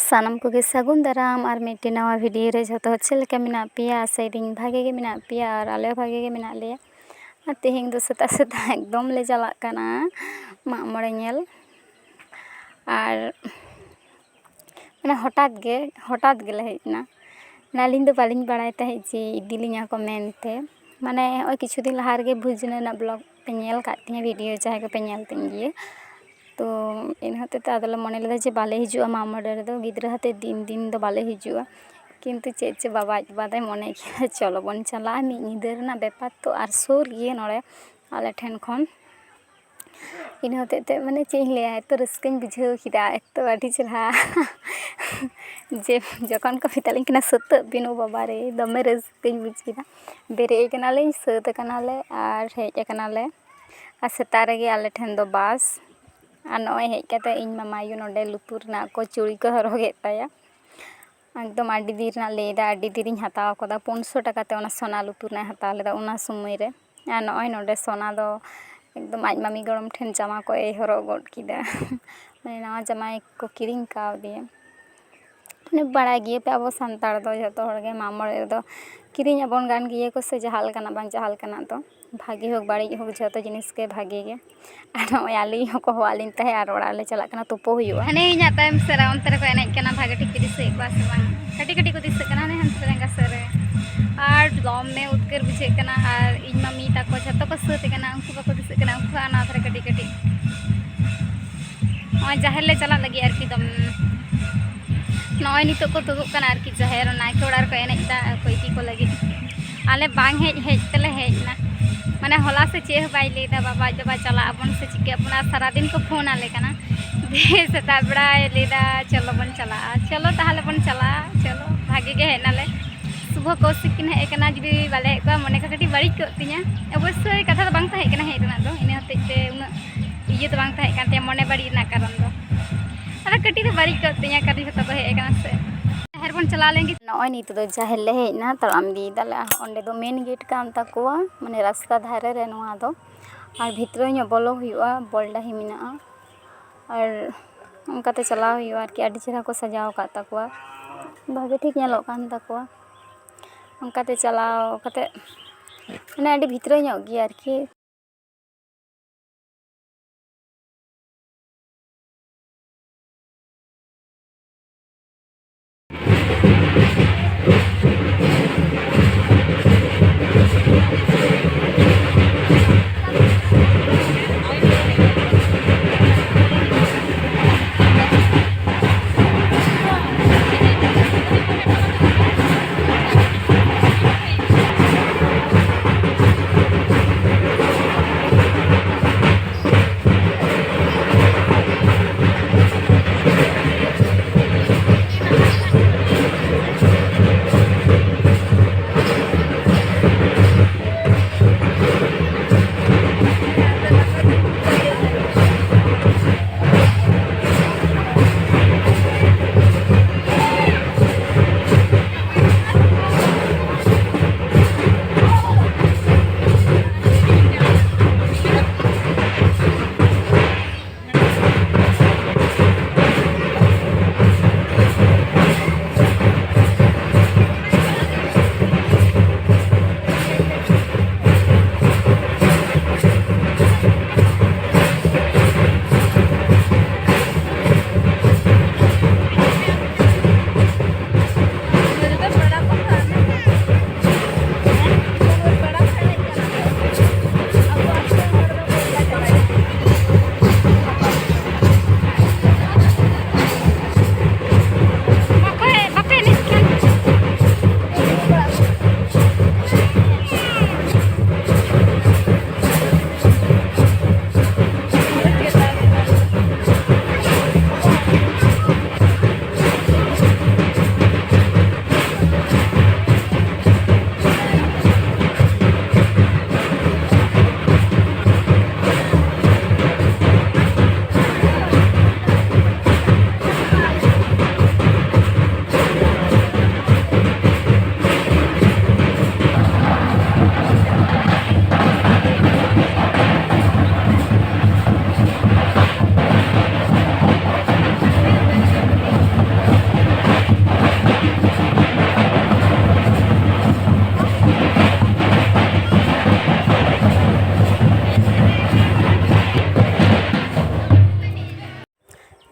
सानम कोगे सगुन दाराम और मिट्टी नवा वीडियो रे जो चलका मेना पेया सेदिन भागे गे मेना पेया और आले भागे गे मेना लेया और तेहें दो सेता सेता एकदम ले चला काना माग मोड़े नेल और माने हठात गे ले हेजना नालिन दो बालिन बाड़ाय ताहे जे इदिलिङा को मेनते माने ओय किछु दिन लहा रे भुजना ना ब्लॉग पे नेल का तिया वीडियो चाहे को पे नेल तिन गिए तो इन हते आदले मने लेदा जे बाले हिजुआ मामोड़े रे दो गिद्रा हते दिन दिन दो बाले हिजुआ किंतु चे बाबा बादे मने किया चलो बन चला मी निदर ना बेपार तो आर सोर गिए नोड़े आले ठेन खन इन हते ते माने चे ले तो रस्कन बुझाव किदा एक तो आडी चरहा जे जखन को फितालिन किना सत बिनो बाबा रे दमे रस्कन बुझ किदा बेरे कनाले सत कनाले आर हेज कनाले आ सेता रेगे आले ठेन दो बास और नॉय हेज कते इन मामायु नोडे लुतुर ना को चूड़ी को हरोगे ताया एकदम आडी दिन ना लेदा आडी दिन हताव कदा 500 टाका ते ओना सोना लुतुर ना हताव लेदा ओना समय रे आ नॉय नोडे सोना दो एकदम आज मामी गरम ठेन जामा को ए हरो गड किदा माने नवा जामा को किरिंग काव दिए ने बड़ा गिए पे अब संतार दो जतो हरगे मामोड़े दो किरिंग अबन गान गिए को से जहाल कना बांग जहाल कना तो भागी होक बाड़ी होक जतो जिनिस के भागे गे आरो याली को हवालिन तहे आर ओड़ा ले चला कना तुपो हुयो हने इना टाइम सेरा अंतर को एने कना भागे ठीक दिसे बास बांग कटी कटी को दिसे कना ने हंस रेंगा सरे आर दम में उतकर बुझे कना आर इन मम्मी ताको जतो को सते कना उनको को दिसे कना उनको आना थरे कटी कटी आ जहर ले चला लगी आर की दम नॉय नितो को तुदु कना आर की जहर नाके ओड़ार को एने ता कोई की को लगी आले बांग हेज तले हेज ना माने होला से चेह बाई लेदा बाबा जबा चला अपन से चिके अपना सारा दिन को फोन आले कना दे सेता बड़ा लेदा चलो बन चला चलो ताहले बन चला चलो भागे गे हेनाले सुबह कोसिक किन हे कना जुदी बाले को मने का कटी बड़ी को तिया अवश्य कथा बांग ताहे कना हे ना दो इने हते ते उना इये तो बांग ताहे काते मने बड़ी ना कारण दो अरे कटी तो बड़ी को तिया कटी तो हे कना से हर बन चला लेंगे नॉय नी तो जाहल ले हेना तड़ाम दी दले ओंडे दो मेन गेट कान ताकोआ माने रास्ता धारे रे नोआ दो और भितर ᱧᱚ बोलो हुआ बोलडाही मिना और उनकाते चलाव हुआ आर कि आडी चेहरा को सजाव का ताकोआ भागे ठीक नेलो कान ताकोआ उनकाते चलाव काते माने आडी भितर ᱧᱚ गी आर कि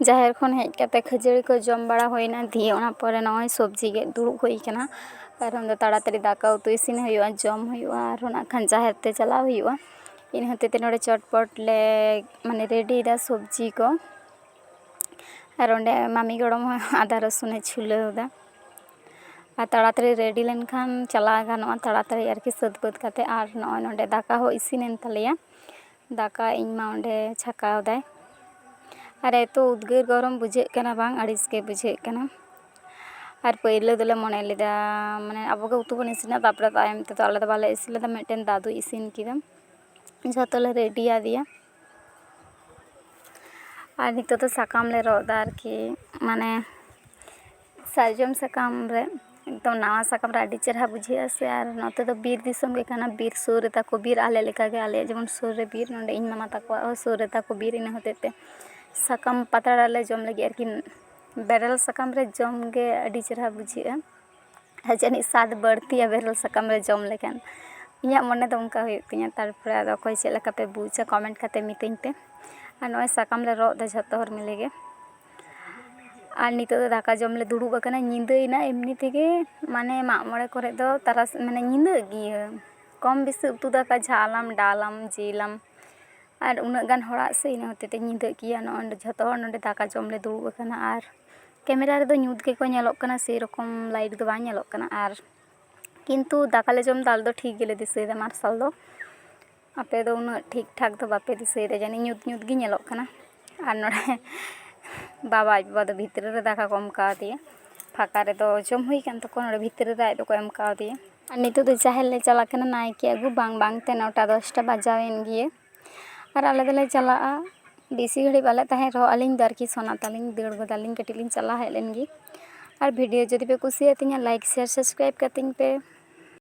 ᱡᱟᱦᱮᱨ ᱠᱷᱚᱱ ᱦᱮᱡ ᱠᱟᱛᱮ ᱠᱷᱟᱹᱡᱟᱹᱲᱤ ᱠᱚ ᱡᱚᱢ ᱵᱟᱲᱟ ᱦᱩᱭᱱᱟ, ᱫᱤᱭᱮ ᱚᱱᱟ ᱯᱚᱨᱮ ᱱᱚᱜᱼᱚᱭ ᱥᱚᱵᱽᱡᱤ ᱜᱮᱫ ᱫᱩᱲᱩᱵ ᱦᱩᱭ ᱠᱟᱱᱟ, ᱠᱟᱨᱚᱱ ᱫᱚ ᱛᱟᱲᱟᱛᱟᱲᱤ ᱫᱟᱠᱟ ᱩᱛᱩ ᱤᱥᱤᱱ ᱦᱩᱭᱩᱜᱼᱟ, ᱡᱚᱢ ᱦᱩᱭᱩᱜᱼᱟ, ᱟᱨᱦᱚᱸ ᱱᱟᱜ ᱠᱷᱟᱱ ᱡᱟᱦᱮᱨ ᱛᱮ ᱪᱟᱞᱟᱣ ᱦᱩᱭᱩᱜᱼᱟ। ᱤᱱᱟᱹ ᱦᱚᱛᱮᱡ ᱛᱮ ᱱᱚᱰᱮ ᱪᱚᱴᱯᱚᱴ ᱞᱮ ᱨᱮᱰᱤᱭᱮᱫᱟ ᱥᱚᱵᱽᱡᱤ ᱠᱚ, ᱟᱨ ᱚᱸᱰᱮ ᱢᱟᱢᱤ ᱜᱚᱲᱚᱢ ᱦᱚᱸ ᱟᱫᱟ ᱨᱚᱥᱩᱱᱮ ᱪᱷᱩᱞᱟᱹᱣᱫᱟ। ᱟᱨ ᱛᱟᱲᱟᱛᱟᱲᱤ ᱨᱮᱰᱤ ᱞᱮᱱᱠᱷᱟᱱ ᱪᱟᱞᱟᱣ ᱜᱟᱱᱚᱜᱼᱟ, ᱛᱟᱲᱟᱛᱟᱲᱤ ᱟᱨᱠᱤ ᱥᱟᱹᱛ ᱵᱟᱹᱛ ᱠᱟᱛᱮ। ᱟᱨ ᱱᱚᱜᱼᱚᱭ ᱱᱚᱰᱮ ᱫᱟᱠᱟ ᱦᱚᱸ ᱤᱥᱤᱱᱮᱱ ᱛᱟᱞᱮᱭᱟ, ᱫᱟᱠᱟ ᱤᱧ ᱢᱟ ᱚᱸᱰᱮ ᱪᱷᱟᱸᱠᱟᱣ ᱫᱟᱭ। ᱟᱨ ᱮᱛᱚ ᱩᱫᱽᱜᱟᱹᱨ ᱜᱚᱨᱚᱢ ᱵᱩᱡᱷᱟᱹᱜ ᱠᱟᱱᱟ ᱵᱟᱝ, ᱟᱹᱲᱤᱥ ᱜᱮ ᱵᱩᱡᱷᱟᱹᱜ ᱠᱟᱱᱟ। ᱟᱨ ᱯᱳᱭᱞᱳ ᱫᱚᱞᱮ ᱢᱚᱱᱮ ᱞᱮᱫᱟ ᱟᱵᱚᱜᱮ ᱩᱛᱩ ᱵᱚᱱ ᱤᱥᱤᱱᱟ, ᱛᱟᱨᱯᱚᱨᱮ ᱛᱟᱭᱚᱢ ᱛᱮᱫᱚ ᱟᱞᱮ ᱫᱚ ᱵᱟᱞᱮ ᱤᱥᱤᱱ ᱞᱮᱫᱟ, ᱢᱤᱫᱴᱮᱱ ᱫᱟᱫᱩᱭ ᱤᱥᱤᱱ ᱠᱮᱫᱟ, ᱡᱷᱚᱛᱚ ᱞᱮ ᱨᱮᱰᱤ ᱟᱫᱮᱭᱟ। ᱟᱨ ᱱᱤᱛᱚᱜ ᱫᱚ ᱥᱟᱠᱟᱢ ᱞᱮ ᱨᱚᱜ ᱮᱫᱟ ᱟᱨᱠᱤ, ᱥᱟᱨᱡᱚᱢ ᱥᱟᱠᱟᱢ ᱨᱮ ᱮᱠᱫᱚᱢ ᱱᱟᱣᱟ ᱥᱟᱠᱟᱢ ᱨᱮ ᱟᱹᱰᱤ ᱪᱮᱦᱨᱟ ᱵᱩᱡᱷᱟᱹᱜᱼᱟ ᱥᱮ। ᱟᱨ ᱱᱚᱛᱮ ᱫᱚ ᱵᱤᱨ ᱫᱤᱥᱚᱢ ᱜᱮ ᱠᱟᱱᱟ, ᱵᱤᱨ ᱥᱩᱨ ᱨᱮ ᱛᱟᱠᱚ ᱵᱤᱨ, ᱟᱞᱮ ᱞᱮᱠᱟᱜᱮ ᱟᱞᱮᱭᱟᱜ ᱡᱮᱢᱚᱱ ᱥᱩᱨ ᱨᱮ ᱵᱤᱨ, ᱱᱚᱰᱮ ᱤᱧ ᱢᱟᱢᱟ ᱛᱟᱠᱚᱣᱟᱜ ᱦᱚᱸ ᱥᱩᱨ ᱨᱮ ᱛᱟᱠᱚ ᱵᱤᱨ, ᱤᱱᱟᱹ ᱦᱚᱛᱮᱡ ᱛᱮ ᱥᱟᱠᱟᱢ ᱯᱟᱛᱲᱟ ᱞᱮ ᱡᱚᱢ ᱞᱟᱹᱜᱤᱫ ᱟᱨᱠᱤ ᱵᱮᱨᱮᱞ ᱥᱟᱠᱟᱢ ᱨᱮ ᱡᱚᱢ ᱜᱮ ᱟᱹᱰᱤ ᱪᱮᱦᱨᱟ ᱵᱩᱡᱷᱟᱹᱜᱼᱟ, ᱟᱨ ᱡᱟᱹᱱᱤᱡ ᱥᱟᱫ ᱵᱟᱹᱲᱛᱤᱜᱼᱟ ᱵᱮᱨᱮᱞ ᱥᱟᱠᱟᱢ ᱨᱮ ᱡᱚᱢ ᱞᱮᱠᱷᱟᱱ, ᱤᱧᱟᱹᱜ ᱢᱚᱱᱮ ᱫᱚ ᱚᱱᱠᱟ ᱦᱩᱭᱩᱜ ᱛᱤᱧᱟᱹ। ᱛᱟᱨᱯᱚᱨᱮ ᱟᱫᱚ ᱚᱠᱚᱭ ᱪᱮᱫ ᱞᱮᱠᱟ ᱯᱮ ᱵᱩᱡᱟ ᱠᱚᱢᱮᱱᱴ ᱠᱟᱛᱮ ᱢᱤᱛᱟᱹᱧ ᱯᱮ। ᱟᱨ ᱱᱚᱜᱼᱚᱭ ᱥᱟᱠᱟᱢ ᱞᱮ ᱨᱚᱜ ᱮᱫᱟ ᱡᱷᱚᱛᱚ ᱦᱚᱲ ᱢᱤᱞᱮ ᱜᱮ। ᱟᱨ ᱱᱤᱛᱚᱜ ᱫᱚ ᱫᱟᱠᱟ ᱡᱚᱢ ᱞᱮ ᱫᱩᱲᱩᱵ ᱟᱠᱟᱱᱟ, ᱧᱤᱫᱟᱹᱭᱮᱱᱟ ᱮᱢᱱᱤ ᱛᱮᱜᱮ, ᱢᱟᱜ ᱢᱚᱬᱮ ᱠᱚᱨᱮ ᱫᱚ ᱧᱤᱫᱟᱹᱜ ᱜᱮᱭᱟ, ᱠᱚᱢ ᱵᱮᱥᱤ ᱩᱛᱩ ᱫᱟᱠᱟ ᱡᱷᱟᱞᱟᱢ ᱰᱟᱞᱟᱢ ᱡᱤᱞᱟᱢ, ᱟᱨ ᱩᱱᱟᱹᱜ ᱜᱟᱱ ᱦᱚᱲᱟᱜ ᱥᱮ, ᱤᱱᱟᱹ ᱦᱚᱛᱮᱡ ᱛᱮ ᱧᱤᱫᱟᱹᱜ ᱜᱮᱭᱟ। ᱱᱚᱜᱼᱚᱭ ᱡᱷᱚᱛᱚ ᱦᱚᱲ ᱱᱚᱰᱮ ᱫᱟᱠᱟ ᱡᱚᱢ ᱞᱮ ᱫᱩᱲᱩᱵ ᱟᱠᱟᱱᱟ, ᱟᱨ ᱠᱮᱢᱮᱨᱟ ᱨᱮᱫᱚ ᱧᱩᱛ ᱜᱮᱠᱚ ᱧᱮᱞᱚᱜ ᱠᱟᱱᱟ, ᱥᱮᱨᱚᱠᱚᱢ ᱞᱟᱭᱤᱴ ᱫᱚ ᱵᱟᱝ ᱧᱮᱞᱚᱜ ᱠᱟᱱᱟ। ᱟᱨ ᱠᱤᱱᱛᱩ ᱫᱟᱠᱟ ᱞᱮ ᱡᱚᱢ ᱮᱫᱟ, ᱟᱞᱮ ᱫᱚ ᱴᱷᱤᱠ ᱜᱮᱞᱮ ᱫᱤᱥᱟᱹᱭᱮᱫᱟ ᱢᱟᱨᱥᱟᱞ ᱫᱚ, ᱟᱯᱮ ᱫᱚ ᱩᱱᱟᱹᱜ ᱴᱷᱤᱠ ᱴᱷᱟᱠ ᱫᱚ ᱵᱟᱯᱮ ᱫᱤᱥᱟᱹᱭᱮᱫᱟ ᱡᱟᱹᱱᱤᱡ, ᱧᱩᱛ ᱧᱩᱛ ᱜᱮ ᱧᱮᱞᱚᱜ ᱠᱟᱱᱟ। ᱟᱨ ᱱᱚᱰᱮ ᱟᱡ ᱵᱟᱵᱟ ᱫᱚ ᱵᱷᱤᱛᱨᱤ ᱨᱮ ᱫᱟᱠᱟ ᱠᱚ ᱮᱢ ᱠᱟᱣᱫᱮᱭᱟ, ᱯᱷᱟᱸᱠᱟ ᱨᱮᱫᱚ ᱡᱚᱢ ᱦᱩᱭ ᱠᱟᱱ ᱛᱟᱠᱚᱣᱟ, ᱱᱚᱰᱮ ᱵᱷᱤᱛᱨᱤ ᱨᱮ ᱟᱡ ᱫᱚᱠᱚ ᱮᱢ ᱠᱟᱣᱫᱮᱭᱟ। ᱟᱨ ᱱᱤᱛᱚᱜ ᱫᱚ ᱡᱟᱦᱮᱨ ᱞᱮ ᱪᱟᱞᱟᱜ ᱠᱟᱱᱟ ᱱᱟᱭᱠᱮ ᱟᱹᱜᱩ, ᱵᱟᱝᱛᱮ 9টা 10টা ᱵᱟᱡᱟᱣᱮᱱ ᱜᱮᱭᱟ। ᱟᱨ ᱟᱞᱮ ᱫᱚᱞᱮ ᱪᱟᱞᱟᱜᱼᱟ, ᱵᱮᱥᱤ ᱜᱷᱟᱹᱲᱤᱡ ᱵᱟᱞᱮ ᱛᱟᱦᱮᱱ ᱨᱮᱦᱚᱸ, ᱟᱹᱞᱤᱧ ᱫᱚ ᱟᱨᱠᱤ ᱥᱚᱱᱟ ᱛᱟᱞᱤᱧ ᱫᱟᱹᱲ ᱜᱚᱫᱟᱞᱤᱧ, ᱠᱟᱹᱴᱤᱡ ᱞᱤᱧ ᱪᱟᱞᱟᱣ ᱦᱮᱡ ᱞᱮᱱ ᱜᱮ। ᱟᱨ ᱵᱷᱤᱰᱤᱭᱳ ᱡᱩᱫᱤ ᱯᱮ ᱠᱩᱥᱤᱭᱟᱜ ᱛᱤᱧᱟ, ᱞᱟᱭᱤᱠ ᱥᱮᱭᱟᱨ ᱥᱟᱵᱥᱠᱨᱟᱭᱤᱵ ᱠᱟᱹᱛᱤᱧ ᱯᱮ।